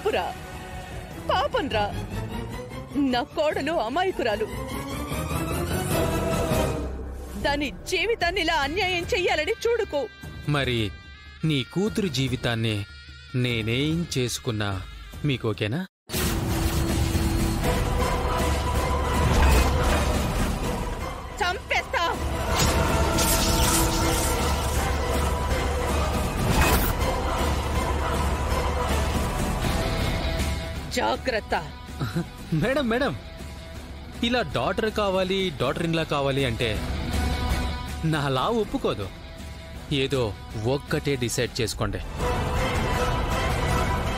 తప్పురా, పాపంరా. నా కోడలు అమాయకురాలు. దాని జీవితాన్ని ఇలా అన్యాయం చెయ్యాలని చూడుకో. మరి నీ కూతురు జీవితాన్ని నేనేం చేసుకున్నా మీకోకేనా? చంపేస్తా. జాగ్రత్త. మేడం మేడం, ఇలా డాటర్ కావాలి, డాటర్ ఇన్లా కావాలి అంటే నా లా ఒప్పుకోదు. ఏదో ఒక్కటే డిసైడ్ చేసుకోండి.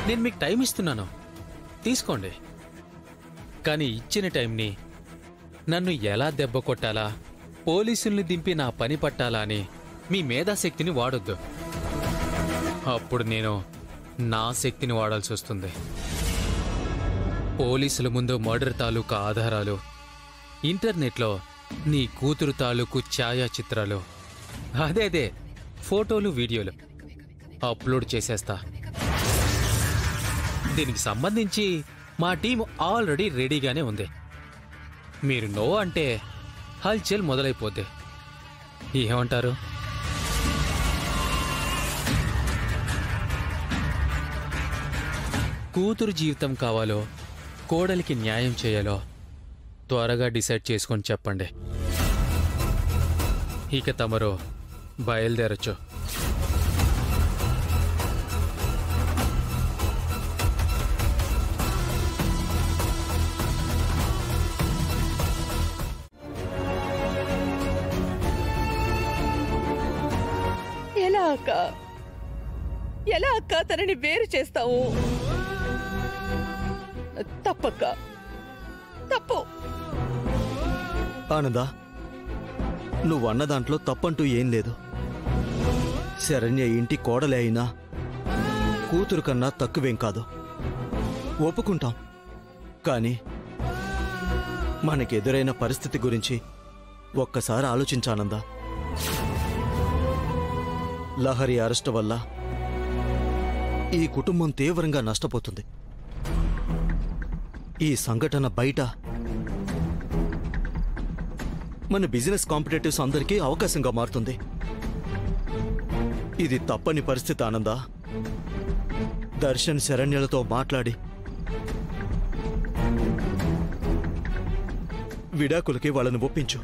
నేను మీకు టైం ఇస్తున్నాను, తీసుకోండి. కానీ ఇచ్చిన టైంని నన్ను ఎలా దెబ్బ కొట్టాలా, పోలీసుల్ని దింపి నా పని పట్టాలా అని మీ మేధాశక్తిని వాడొద్దు. అప్పుడు నేను నా శక్తిని వాడాల్సి వస్తుంది. పోలీసుల ముందు మర్డర్ తాలూకా ఆధారాలు, ఇంటర్నెట్లో నీ కూతురు తాలూకు ఛాయాచిత్రాలు, అదే ఫోటోలు, వీడియోలు అప్లోడ్ చేసేస్తా. దీనికి సంబంధించి మా టీం ఆల్రెడీ రెడీగానే ఉంది. మీరు నో అంటే హల్చల్ మొదలైపోద్ది. ఏమంటారు? కూతురు జీవితం కావాలో, కోడలికి న్యాయం చేయాలో త్వరగా డిసైడ్ చేసుకొని చెప్పండి. ఇక తమరు బయలుదేరచ్చు. ఎలా అక్క తనని వేరు చేస్తావు? తప్పక్క, తప్పు. ఆనందా, నువ్వన్న దాంట్లో తప్పంటూ ఏం లేదు. శరణ్య ఇంటి కోడలే అయినా కూతురు కన్నా తక్కువేం కాదు, ఒప్పుకుంటాం. కానీ మనకెదురైన పరిస్థితి గురించి ఒక్కసారి ఆలోచించానందా. లహరి అరెస్ట్ వల్ల ఈ కుటుంబం తీవ్రంగా నష్టపోతుంది. ఈ సంఘటన బయట మన బిజినెస్ కాంపిటేటివ్స్ అందరికీ అవకాశంగా మారుతుంది. ఇది తప్పని పరిస్థితి ఆనందా. దర్శన్ శరణ్యలతో మాట్లాడి విడాకులకి వాళ్ళని ఒప్పించు.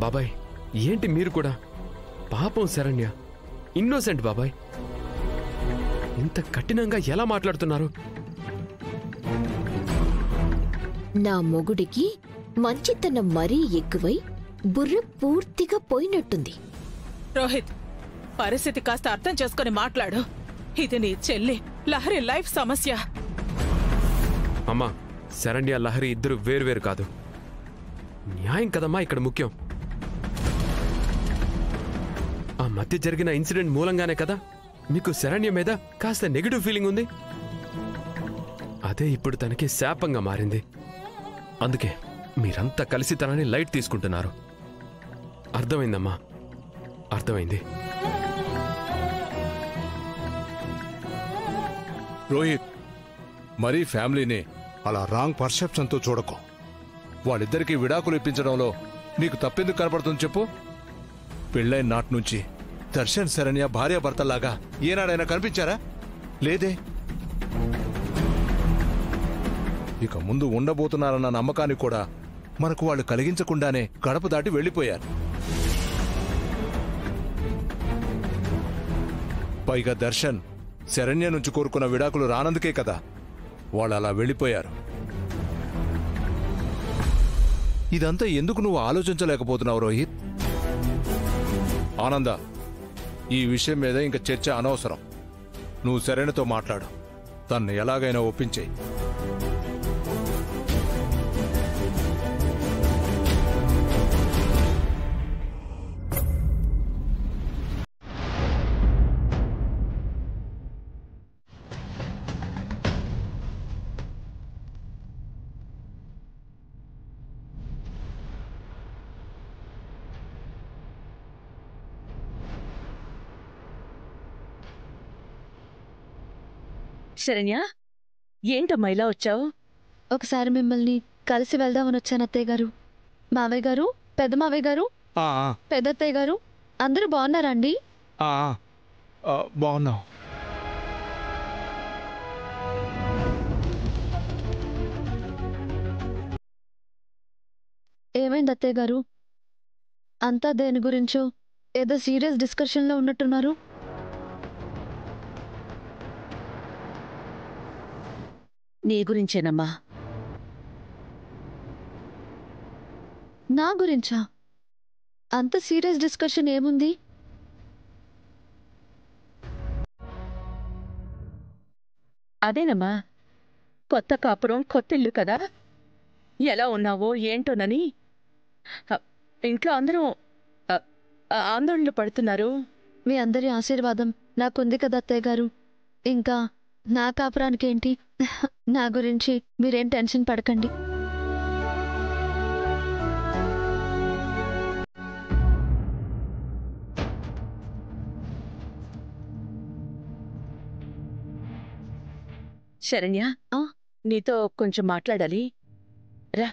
బాబాయ్, ఏంటి మీరు కూడా? పాపం శరణ్య ఇన్నోసెంట్ బాబాయ్. ఇంత కఠినంగా ఎలా మాట్లాడుతున్నారు? నా మొగుడికి మంచితనం మరీ ఎక్కువై బుర్ర పూర్తిగా పోయినట్టుంది. రోహిత్, పరిస్థితి కాస్త అర్థం చేసుకుని మాట్లాడు. ఇది నీ చెల్లి లహరి లైఫ్ సమస్య. అమ్మా, శరణ్య లహరి ఇద్దరు వేరువేరు కాదు. న్యాయం కదమ్మా ఇక్కడ ముఖ్యం. ఆ మధ్య జరిగిన ఇన్సిడెంట్ మూలంగానే కదా మీకు శరణ్య మీద కాస్త నెగిటివ్ ఫీలింగ్ ఉంది. అదే ఇప్పుడు తనకి శాపంగా మారింది. అందుకే మీరంతా కలిసి తనని లైట్ తీసుకుంటున్నారు. అర్థమైందమ్మా, అర్థమైంది. రోహిత్, మరీ ఫ్యామిలీని అలా రాంగ్ పర్సెప్షన్తో చూడకు. వాళ్ళిద్దరికీ విడాకులు ఇప్పించడంలో నీకు తప్పెందుకు కనపడుతుంది చెప్పు? పెళ్ళైన నాటి నుంచి దర్శన్ శరణ్య భార్యాభర్తల్లాగా ఏనాడైనా కనిపించారా? లేదే. ఇక ముందు ఉండబోతున్నారన్న నమ్మకాన్ని కూడా మనకు వాళ్ళు కలిగించకుండానే గడప దాటి వెళ్లిపోయారు. పైగా దర్శన్ శరణ్య నుంచి కోరుకున్న విడాకులు రానందుకే కదా వాళ్ళు అలా వెళ్లిపోయారు. ఇదంతా ఎందుకు నువ్వు ఆలోచించలేకపోతున్నావు రోహిత్? ఆనంద, ఈ విషయం మీద ఇంక చర్చ అనవసరం. నువ్వు శరణ్యతో మాట్లాడు, తన్ను ఎలాగైనా ఒప్పించేయి. శరణ్య, ఏంటమ్మా ఇలా వచ్చావు? ఒకసారి మిమ్మల్ని కలిసి వెళ్దామని వచ్చాను అత్తయ్య గారు. మావయ్య గారు, పెద్ద మావయ్య గారు, పెద్ద అత్తయ్య గారు అందరూ బాగున్నారా అండి? బాగున్నావు. ఏమైంది అత్తయ్య గారు? అంతా దేని గురించో ఏదో సీరియస్ డిస్కషన్లో ఉన్నట్టున్నారు. నీ గురించేనమ్మా. నా గురించా? అంత సీరియస్ డిస్కషన్ ఏముంది? అదేనమ్మా, కొత్త కాపురం కొత్తిల్లు కదా, ఎలా ఉన్నావో ఏంటోనని ఇంట్లో అందరూ ఆందోళనలు పడుతున్నారు. మీ అందరి ఆశీర్వాదం నాకుంది కదా అత్తయ్య గారు. ఇంకా నా కాపురానికేంటి, నా గురించి మీరేం టెన్షన్ పడకండి. శరణ్య, నీతో కొంచెం మాట్లాడాలి, రా.